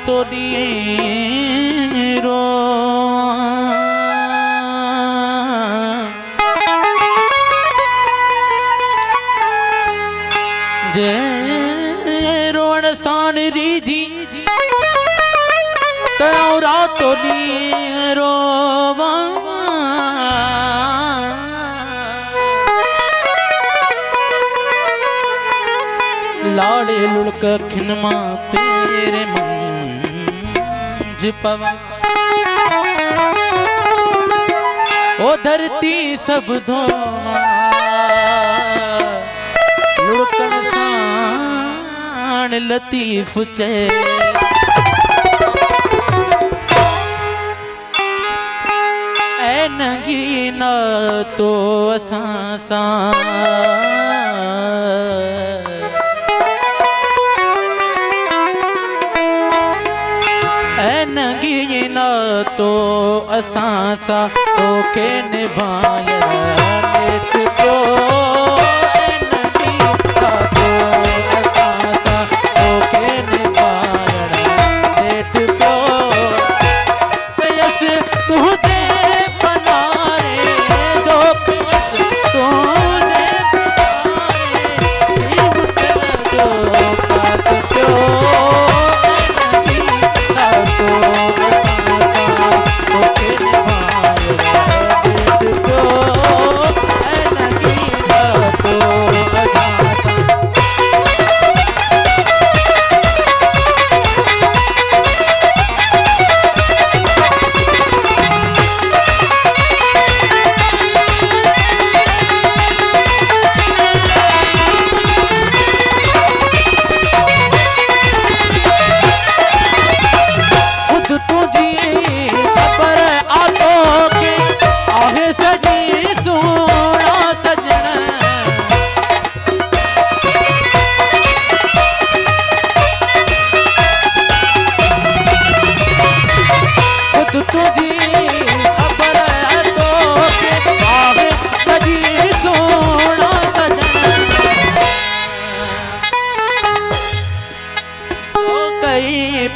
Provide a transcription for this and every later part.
तो नीरो जे रोण सान रीधी तौरा तो नीरो लाड़े लुड़क खिनमा पेरे मंज पवा ओ धरती सब धोवा लुड़कन सान लतीफ चे ऐ नगीना तो असां सां नगीना तो असां सा तोखे निभायण नेठ तो नगीना तो असां सा तोखे निभायण नेठ तो पियस तुझे बनारे दो पियस तुझे बनारे जो कात प्यो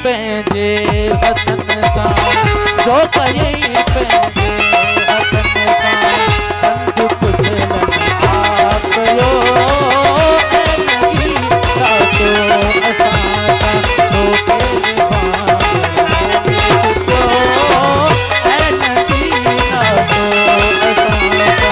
पंहिंजे वतन सां जो कयईं पंहिंजे वतन सां संत पुजलन आपयो ऐं नगीना तो असां सां तोखे निभायण नेठ तो ऐं नगीना तो असां सां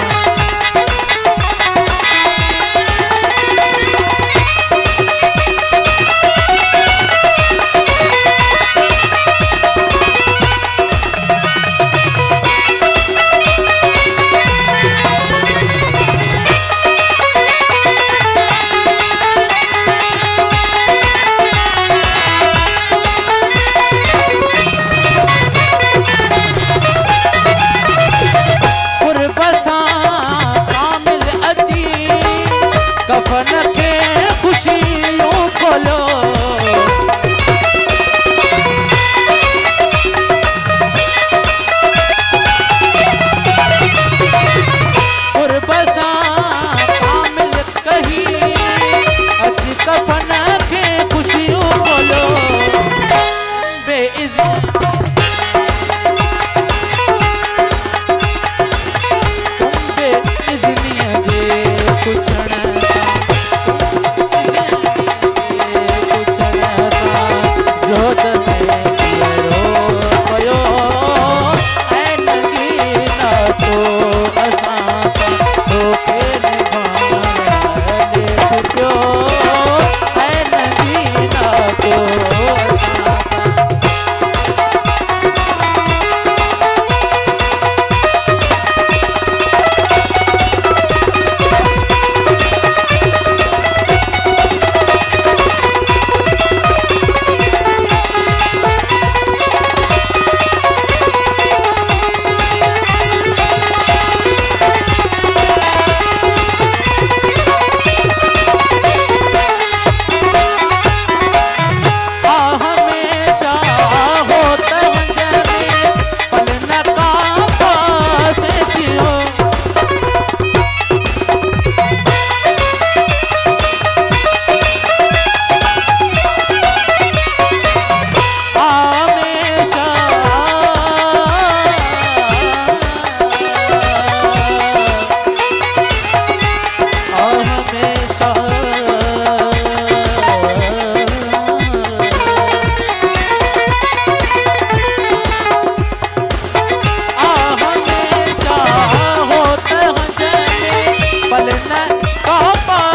लाल ने कहा